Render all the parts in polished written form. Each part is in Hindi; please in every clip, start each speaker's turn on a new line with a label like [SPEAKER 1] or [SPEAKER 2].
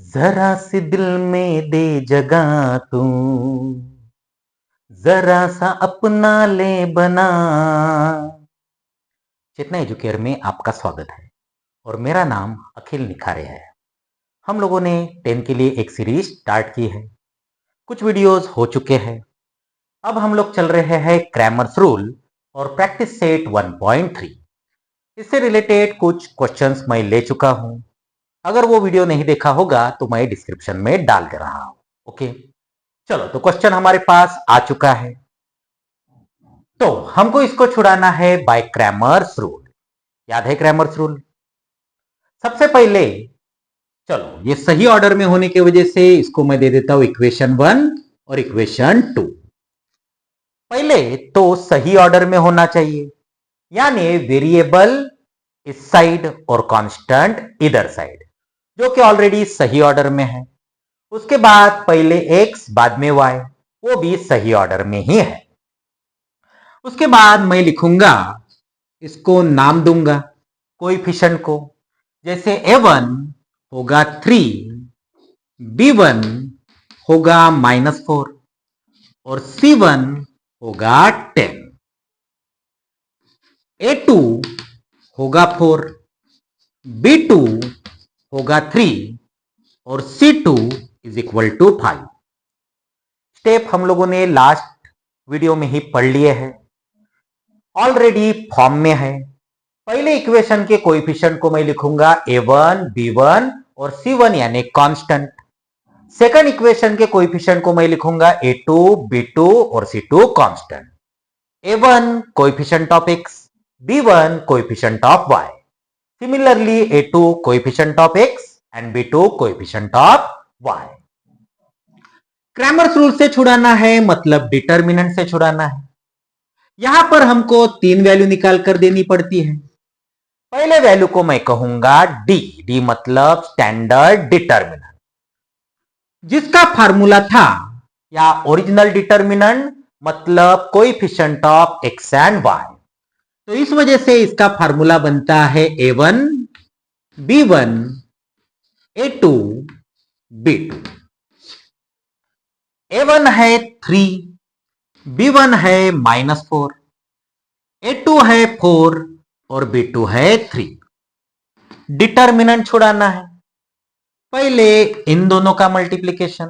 [SPEAKER 1] जरा सी दिल में दे जगह तू, जरा सा अपना ले बना। चेतना एजुकेयर में आपका स्वागत है और मेरा नाम अखिल निखारे है। हम लोगों ने 10 के लिए एक सीरीज स्टार्ट की है। कुछ वीडियोस हो चुके हैं। अब हम लोग चल रहे हैं क्रैमर्स रूल और प्रैक्टिस सेट 1.3। इससे रिलेटेड कुछ क्वेश्चंस मैं ले चुका हूं। अगर वो वीडियो नहीं देखा होगा तो मैं डिस्क्रिप्शन में डाल दे रहा हूं। ओके, चलो तो क्वेश्चन हमारे पास आ चुका है। तो हमको इसको छुड़ाना है बाय क्रैमर्स रूल। याद है क्रैमर्स रूल? सबसे पहले चलो ये सही ऑर्डर में होने की वजह से इसको मैं दे देता हूं इक्वेशन 1 और इक्वेशन 2। पहले तो सही ऑर्डर में होना चाहिए, यानी वेरिएबल इस साइड और कांस्टेंट इधर साइड, जो कि ऑलरेडी सही ऑर्डर में है। उसके बाद पहले x बाद में y, वो भी सही ऑर्डर में ही है। उसके बाद मैं लिखूंगा, इसको नाम दूंगा कोएफिशिएंट को। जैसे a1 होगा 3, b1 होगा -4 और c1 होगा 10, a2 होगा 4, b2 होगा 3 और c2 is equal to 5। Step हम लोगों ने लास्ट वीडियो में ही पढ़ लिए हैं, ऑलरेडी फॉर्म में है। पहले इक्वेशन के कोएफिशिएंट को मैं लिखूंगा a1, b1 और c1 यानी कांस्टेंट। सेकंड इक्वेशन के कोएफिशिएंट को मैं लिखूंगा a2, b2 और c2 constant. a1 coefficient of x, b1 coefficient of y। Similarly a2 coefficient of x and b2 coefficient of y। Cramer's rule से छुड़ाना है मतलब डिटर्मिनेंट से छुड़ाना है। यहां पर हमको 3 वैल्यू निकाल कर देनी पड़ती है। पहले वैल्यू को मैं कहूंगा डी मतलब स्टैंडर्ड डिटर्मिनेंट, जिसका फार्मूला था या ओरिजिनल डिटर्मिनेंट मतलब coefficient of x and y. तो इस वजह से इसका फार्मूला बनता है a1 b1 a2 b2। a1 है 3, b1 है -4, a2 है 4 और b2 है 3। डिटर्मिनेंट छुड़ाना है। पहले इन दोनों का मल्टीप्लीकेशन,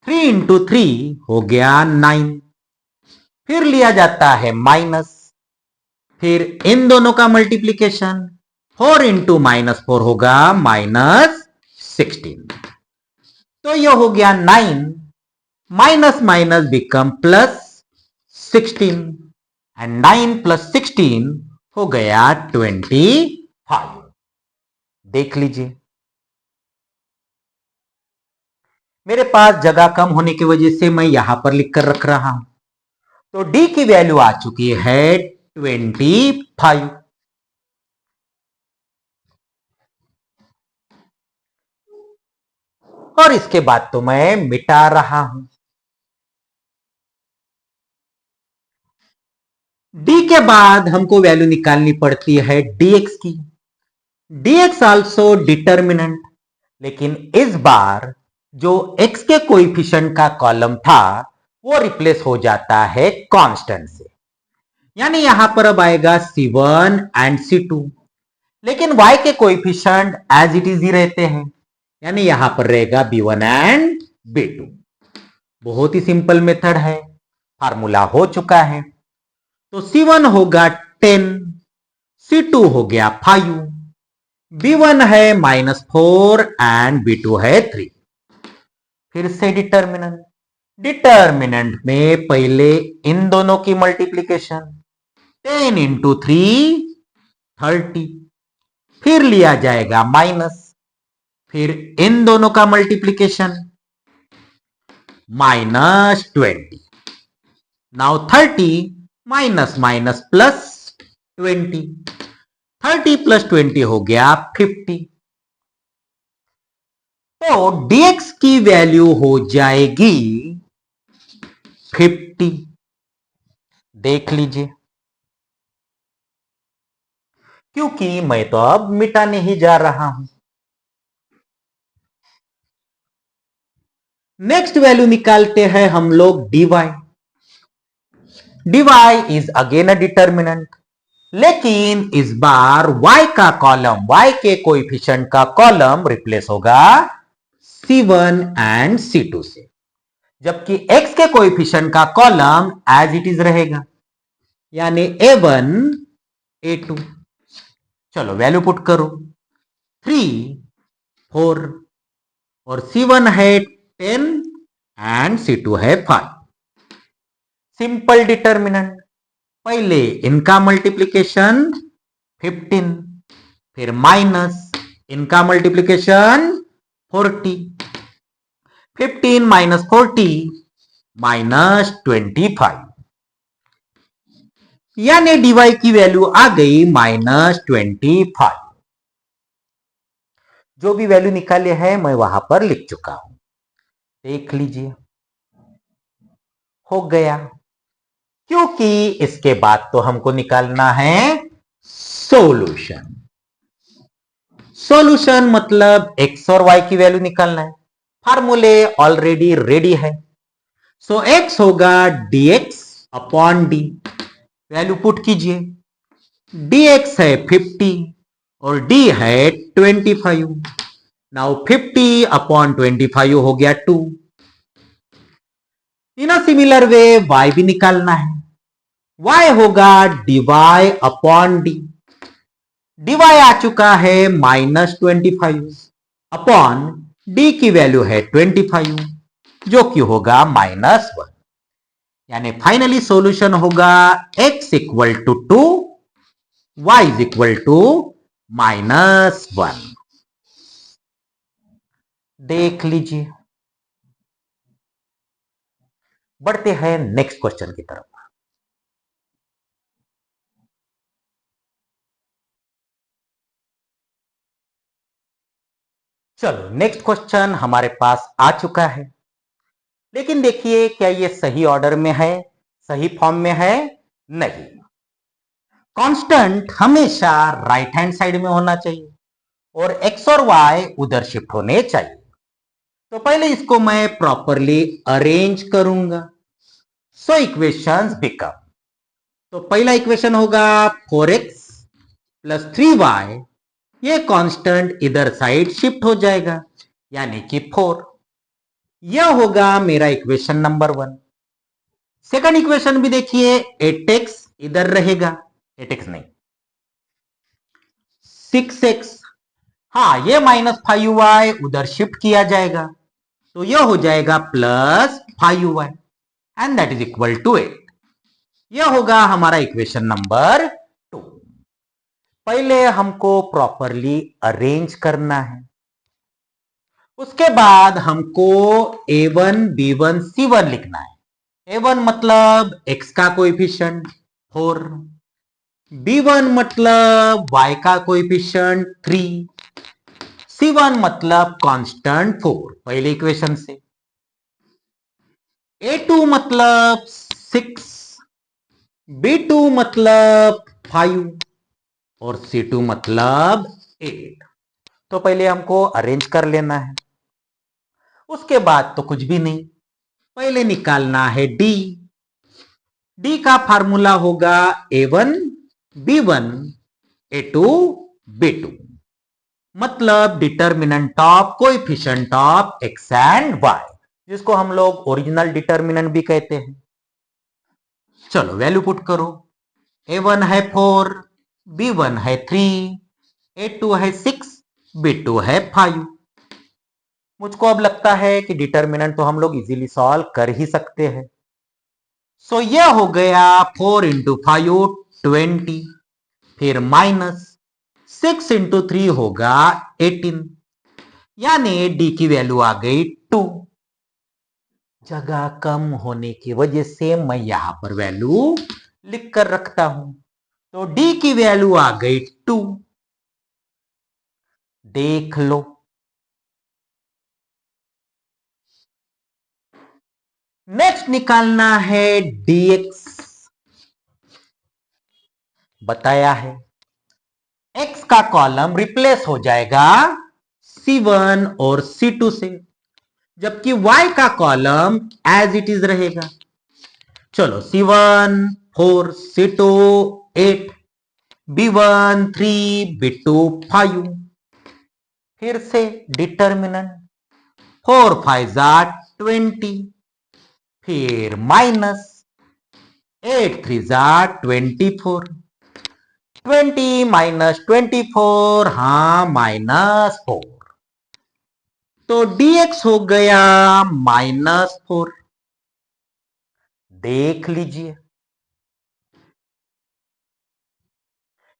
[SPEAKER 1] 3 इंटू 3 हो गया 9, फिर लिया जाता है माइनस, फिर इन दोनों का मल्टीप्लीकेशन, 4 इंटू -4 होगा -16। तो यह हो गया 9 minus minus become plus 16 and 9 plus 16 हो गया 25। देख लीजिए, मेरे पास जगह कम होने की वजह से मैं यहां पर लिखकर रख रहा हूं। तो डी की वैल्यू आ चुकी है 25। और इसके बाद तो मैं मिटा रहा हूं। डी के बाद हमको वैल्यू निकालनी पड़ती है dx की। dx आल्सो डिटर्मिनेंट, लेकिन इस बार जो x के कोएफिशिएंट का कॉलम था वो रिप्लेस हो जाता है कांस्टेंट से, यानी यहां पर अब आएगा c1 एंड c2, लेकिन y के कोएफिशिएंट एज इट इज ही रहते हैं, यानी यहां पर रहेगा b1 एंड b2। बहुत ही सिंपल मेथड है, फार्मूला हो चुका है। तो c1 होगा 10, c2 हो गया 5, b1 है -4 एंड b2 है 3। फिर से डिटर्मिनेंट, डिटर्मिनेंट में पहले इन दोनों की मल्टीप्लीकेशन, 10 इंटू 3 30, फिर लिया जाएगा माइनस, फिर इन दोनों का multiplication -20। Now 30 minus minus plus 20, 30 plus 20 हो गया 50। तो dx की वैल्यू हो जाएगी 50। देख लीजिए, क्योंकि मैं तो अब मिटाने ही जा रहा हूं। नेक्स्ट वैल्यू निकालते हैं हम लोग dy। dy is again a determinant, लेकिन इस बार y का कॉलम, y के कोएफिशिएंट का कॉलम रिप्लेस होगा C1 एंड C2 से, जबकि x के कोएफिशिएंट का कॉलम एज इट इज रहेगा, यानी A1 A2। चलो वैल्यू पुट करो, 3 4 और C1 है 10 एंड C2 है 5। सिंपल डिटर्मिनेंट, पहले इनका मल्टीप्लिकेशन 15, फिर माइनस इनका मल्टीप्लिकेशन 40, 15 माइनस 40 माइनस 25, यानी dy की वैल्यू आ गई -25। जो भी वैल्यू निकाले है मैं वहां पर लिख चुका हूं, देख लीजिए, हो गया। क्योंकि इसके बाद तो हमको निकालना है सॉल्यूशन। सॉल्यूशन मतलब x और y की वैल्यू निकालना है। फार्मूले ऑलरेडी रेडी है। सो x होगा dx upon D, value put कीजिए। dx है 50 और d है 25। नाउ 50 अपॉन 25 हो गया 2। इन अ सिमिलर वे y भी निकालना है। y होगा dy अपॉन डी, dy आ चुका है -25 अपॉन d की वैल्यू है 25, जो कि होगा -1, यानी फाइनली सॉल्यूशन होगा x equal to 2, y is equal to -1। देख लीजिए। बढ़ते हैं नेक्स्ट क्वेश्चन की तरफ। चलो नेक्स्ट क्वेश्चन हमारे पास आ चुका है, लेकिन देखिए क्या ये सही ऑर्डर में है, सही फॉर्म में है? नहीं। कांस्टेंट हमेशा राइट हैंड साइड में होना चाहिए और x और y उधर शिफ्ट होने चाहिए। तो पहले इसको मैं प्रॉपरली अरेंज करूंगा। सो इक्वेशंस बिकम, तो पहला इक्वेशन होगा 4x प्लस 3y, ये कांस्टेंट इधर साइड शिफ्ट हो जाएगा, यानी कि 4। यह होगा मेरा इक्वेशन नंबर 1। सेकंड इक्वेशन भी देखिए, 8x इधर रहेगा, 8x नहीं 6x, हाँ ये -5y उधर शिफ्ट किया जाएगा, तो यह हो जाएगा +5y and that is equal to 8। यह होगा हमारा इक्वेशन नंबर 2। पहले हमको प्रॉपरली अरेंज करना है, उसके बाद हमको a1 b1 c1 लिखना है। a1 मतलब x का कोएफिशिएंट 4, b1 मतलब y का कोएफिशिएंट 3, c1 मतलब कांस्टेंट 4 पहले इक्वेशन से, a2 मतलब 6, b2 मतलब 5 और c2 मतलब 8। तो पहले हमको अरेंज कर लेना है, उसके बाद तो कुछ भी नहीं, पहले निकालना है d। d का फार्मूला होगा a1 b1 a2 b2, मतलब determinant of coefficient of x and y, जिसको हम लोग ओरिजिनल डिटर्मिनेंट भी कहते हैं। चलो वैल्यू पुट करो, a1 है 4, b1 है 3, a2 है 6, b2 है 5। मुझको अब लगता है कि डिटर्मिनेंट तो हम लोग इजीली सॉल्व कर ही सकते हैं। सो यह हो गया 4 इंटू 5 20, फिर -6 इंटू 3 होगा 18, यानी डी की वैल्यू आ गई 2। जगह कम होने की वजह से मैं यहां पर वैल्यू लिख कर रखता हूं, तो डी की वैल्यू आ गई 2। देख लो। नेक्स्ट निकालना है dx। बताया है x का कॉलम रिप्लेस हो जाएगा c1 और c2 से, जबकि y का कॉलम एज इट इज रहेगा। चलो C1 4, C2 8, B1 3, B2 5। फिर से डिटर्मिनेंट 4 5 20, फिर माइनस 8 3 24, 20 माइनस 24, हाँ -4। तो dx हो गया -4। देख लीजिए,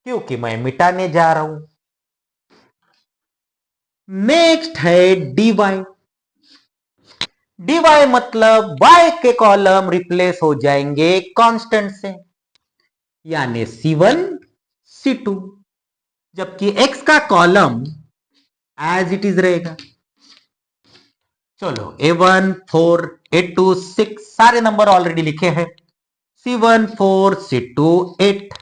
[SPEAKER 1] क्योंकि मैं मिटाने जा रहा हूं। नेक्स्ट है dy। dy मतलब y के कॉलम रिप्लेस हो जाएंगे कांस्टेंट से, यानी C1 C2, जबकि x का कॉलम एज इट इज रहेगा। चलो A1 4, A2 6 सारे नंबर ऑलरेडी लिखे हैं। C1 4, C2 8,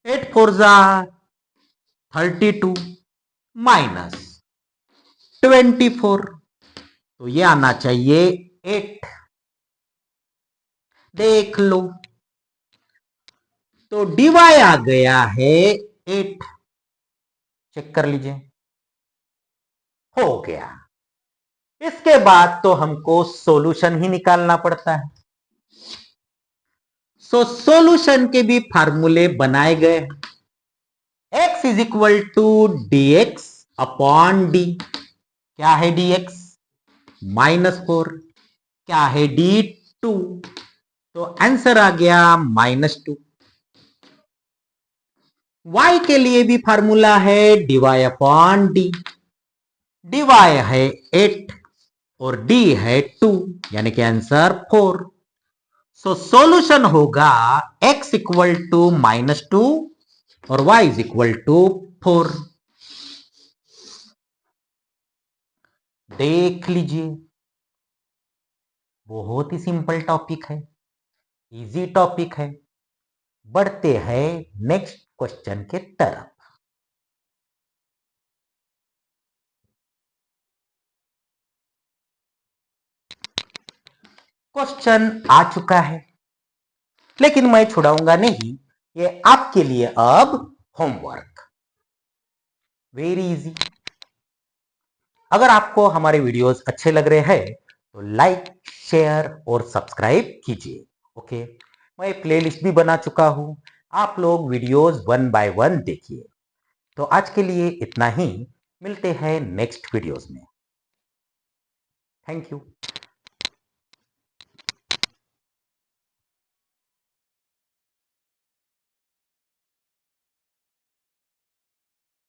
[SPEAKER 1] 8 4 32 माइनस 24, तो ये आना चाहिए 8। देख लो, तो dy आ गया है 8। चेक कर लीजिए, हो गया। इसके बाद तो हमको सॉल्यूशन ही निकालना पड़ता है। सॉल्यूशन के भी फार्मूले बनाए गए। x is equal to dx upon D. क्या है dx? -4। क्या है d2? तो आंसर आ गया -2। y के लिए भी फार्मूला है dy अपॉन डी। dy है 8 और d है 2, यानी कि आंसर 4। सॉल्यूशन होगा x इक्वल टू -2 और y इज इक्वल टू 4। देख लीजिए, बहुत ही सिंपल टॉपिक है, इजी टॉपिक है। बढ़ते हैं नेक्स्ट क्वेश्चन के तरफ। क्वेश्चन आ चुका है, लेकिन मैं छुड़ाऊंगा नहीं, ये आपके लिए अब होमवर्क। Very easy. अगर आपको हमारे वीडियोस अच्छे लग रहे हैं तो लाइक, शेयर और सब्सक्राइब कीजिए। ओके, मैं प्लेलिस्ट भी बना चुका हूं, आप लोग वीडियोस 1 बाय 1 देखिए। तो आज के लिए इतना ही, मिलते हैं नेक्स्ट वीडियोस में। Thank you.